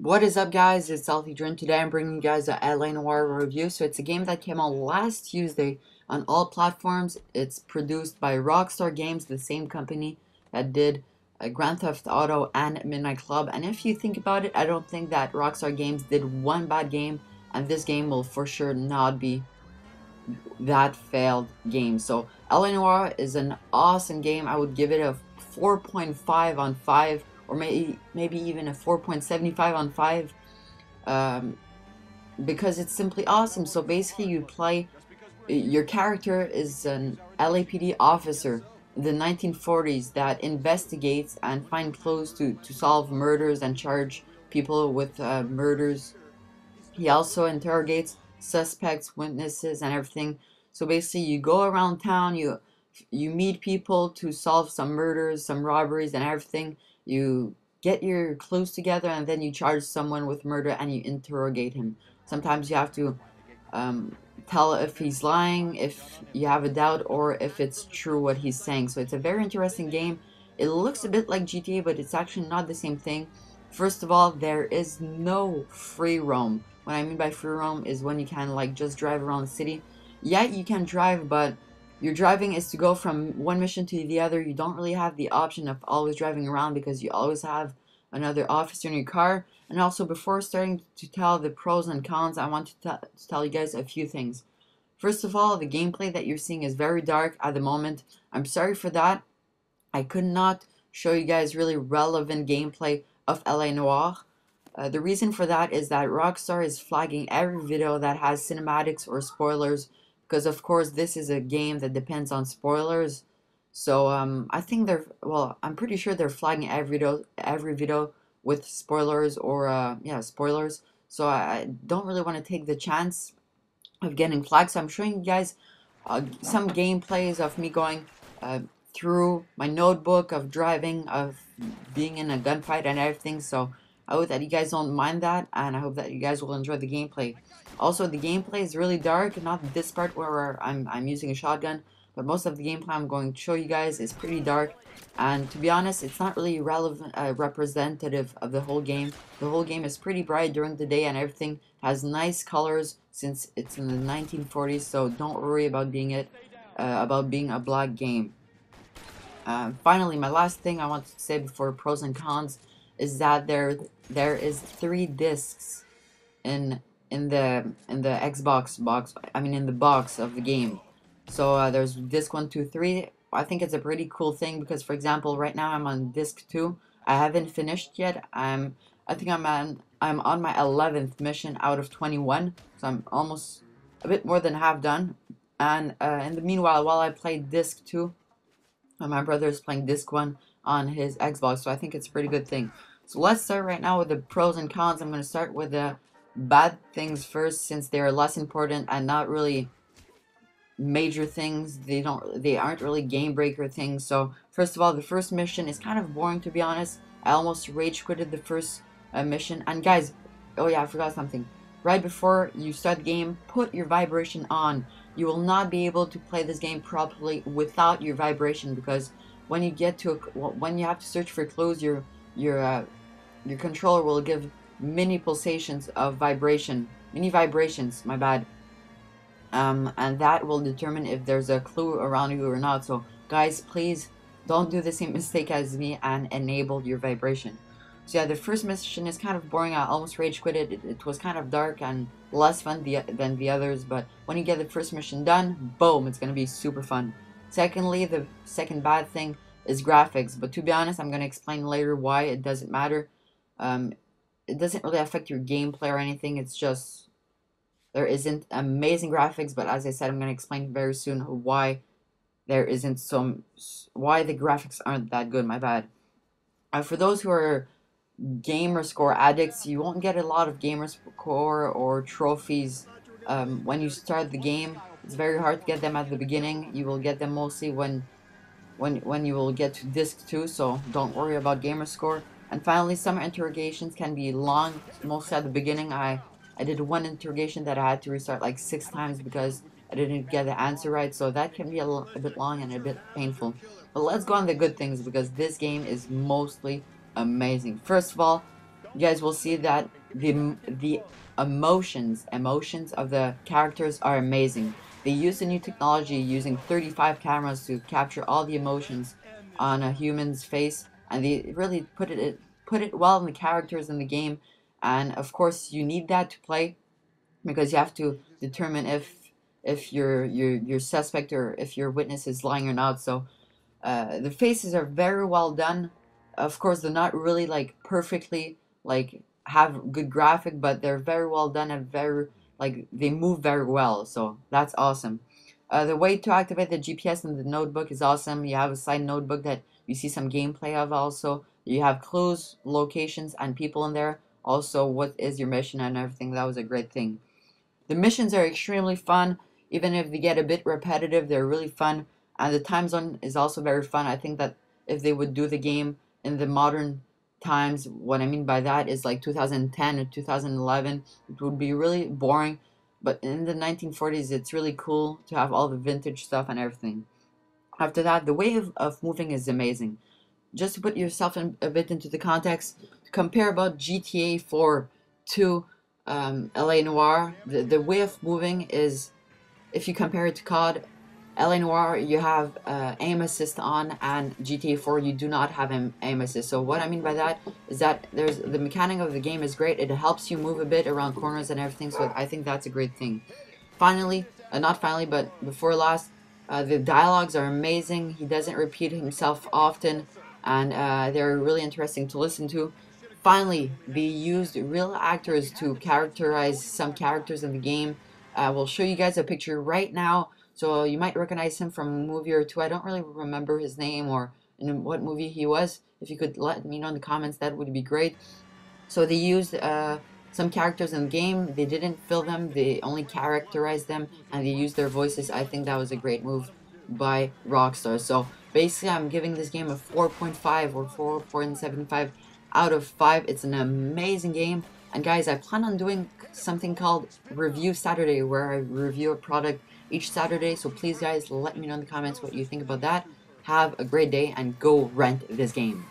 What is up, guys? It's Salty Dream. Today I'm bringing you guys a Noire review. So it's a game that came out last Tuesday on all platforms. It's produced by Rockstar Games, the same company that did Grand Theft Auto and Midnight Club. And if you think about it, I don't think that Rockstar Games did one bad game, and this game will for sure not be that failed game. So Noire is an awesome game. I would give it a 4.5 on 5, or maybe even a 4.75 on 5, because it's simply awesome. So basically you play, your character is an LAPD officer in the 1940s that investigates and find clues to solve murders and charge people with murders. He also interrogates suspects, witnesses, and everything. So basically you go around town, you meet people to solve some murders, some robberies, and everything. You get your clues together, and then you charge someone with murder and you interrogate him. Sometimes you have to tell if he's lying, if you have a doubt, or if it's true what he's saying. So it's a very interesting game. It looks a bit like GTA, but it's actually not the same thing. First of all, there is no free roam. What I mean by free roam is when you can like just drive around the city. Yeah, you can drive, but your driving is to go from one mission to the other. You don't really have the option of always driving around because you always have another officer in your car. And also, before starting to tell the pros and cons, I want to tell you guys a few things. First of all, the gameplay that you're seeing is very dark at the moment. I'm sorry for that. I could not show you guys really relevant gameplay of LA Noire. The reason for that is that Rockstar is flagging every video that has cinematics or spoilers, because of course this is a game that depends on spoilers. So I think I'm pretty sure they're flagging every video with spoilers, or yeah, spoilers. So I don't really want to take the chance of getting flagged. So I'm showing you guys some gameplays of me going through my notebook, of driving, of being in a gunfight and everything. So I hope that you guys don't mind that, and I hope that you guys will enjoy the gameplay. Also, the gameplay is really dark, not this part where I'm using a shotgun, but most of the gameplay I'm going to show you guys is pretty dark. And to be honest, it's not really relevant, representative of the whole game. The whole game is pretty bright during the day, and everything has nice colors since it's in the 1940s. So don't worry about being a black game. Finally, my last thing I want to say before pros and cons is that there is 3 discs in the Xbox box. I mean, in the box of the game. So there's disc 1, 2, 3. I think it's a pretty cool thing because, for example, right now I'm on disc 2. I haven't finished yet. I think I'm on my 11th mission out of 21. So I'm almost a bit more than half done. And in the meanwhile, while I play disc 2, my brother is playing disc 1 on his Xbox. So I think it's a pretty good thing. So let's start right now with the pros and cons. I'm going to start with the bad things first, since they are less important and not really major things. They aren't really game breaker things. So first of all, the first mission is kind of boring, to be honest. I almost rage quitted the first mission. And guys, oh yeah, I forgot something. Right before you start the game, put your vibration on. You will not be able to play this game properly without your vibration, because when you get to when you have to search for clues, your controller will give mini pulsations of vibration, mini vibrations, my bad. And that will determine if there's a clue around you or not. So guys, please don't do the same mistake as me and enable your vibration. So yeah, the first mission is kind of boring. I almost rage quit it. It was kind of dark and less fun than the others, but when you get the first mission done, boom, it's gonna be super fun. Secondly, the second bad thing is graphics, but to be honest, I'm gonna explain later why it doesn't matter. It doesn't really affect your gameplay or anything. It's just there isn't amazing graphics, but as I said, I'm gonna explain very soon why why the graphics aren't that good. My bad. For those who are gamer score addicts, you won't get a lot of gamer score or trophies when you start the game. It's very hard to get them at the beginning. You will get them mostly when you will get to disc 2, so don't worry about gamer score. And finally, some interrogations can be long, mostly at the beginning. I did one interrogation that I had to restart like 6 times because I didn't get the answer right, so that can be a bit long and a bit painful. But let's go on the good things, because this game is mostly amazing. First of all, you guys will see that the emotions of the characters are amazing. They use the new technology using 35 cameras to capture all the emotions on a human's face, and they really put it well in the characters in the game. And of course, you need that to play because you have to determine if your suspect or if your witness is lying or not. So the faces are very well done. Of course, they're not really like perfectly like have good graphic, but they're very well done and very like they move very well. So that's awesome. The way to activate the GPS in the notebook is awesome. You have a side notebook that you see some gameplay of also. You have clues, locations, and people in there. Also, what is your mission and everything. That was a great thing. The missions are extremely fun, even if they get a bit repetitive, they're really fun. And the time zone is also very fun. I think that if they would do the game in the modern times, what I mean by that is like 2010 or 2011, it would be really boring. But in the 1940s, it's really cool to have all the vintage stuff and everything. After that, the way of moving is amazing. Just to put yourself a bit into the context, to compare about GTA 4 to LA Noire, the way of moving is, if you compare it to COD, LA Noire, you have aim assist on, and GTA 4, you do not have aim assist. So what I mean by that is that there's the mechanic of the game is great. It helps you move a bit around corners and everything, so I think that's a great thing. Finally, not finally, but before last, the dialogues are amazing. He doesn't repeat himself often, and they're really interesting to listen to. Finally, they used real actors to characterize some characters in the game. I will show you guys a picture right now, so you might recognize him from a movie or two. I don't really remember his name or in what movie he was. If you could let me know in the comments, that would be great. So they used some characters in the game. They didn't fill them. They only characterized them, and they used their voices. I think that was a great move by Rockstar. So basically, I'm giving this game a 4.5 or 4.75 out of 5. It's an amazing game. And guys, I plan on doing something called Review Saturday, where I review a product each Saturday. So please, guys, let me know in the comments what you think about that. Have a great day and go rent this game.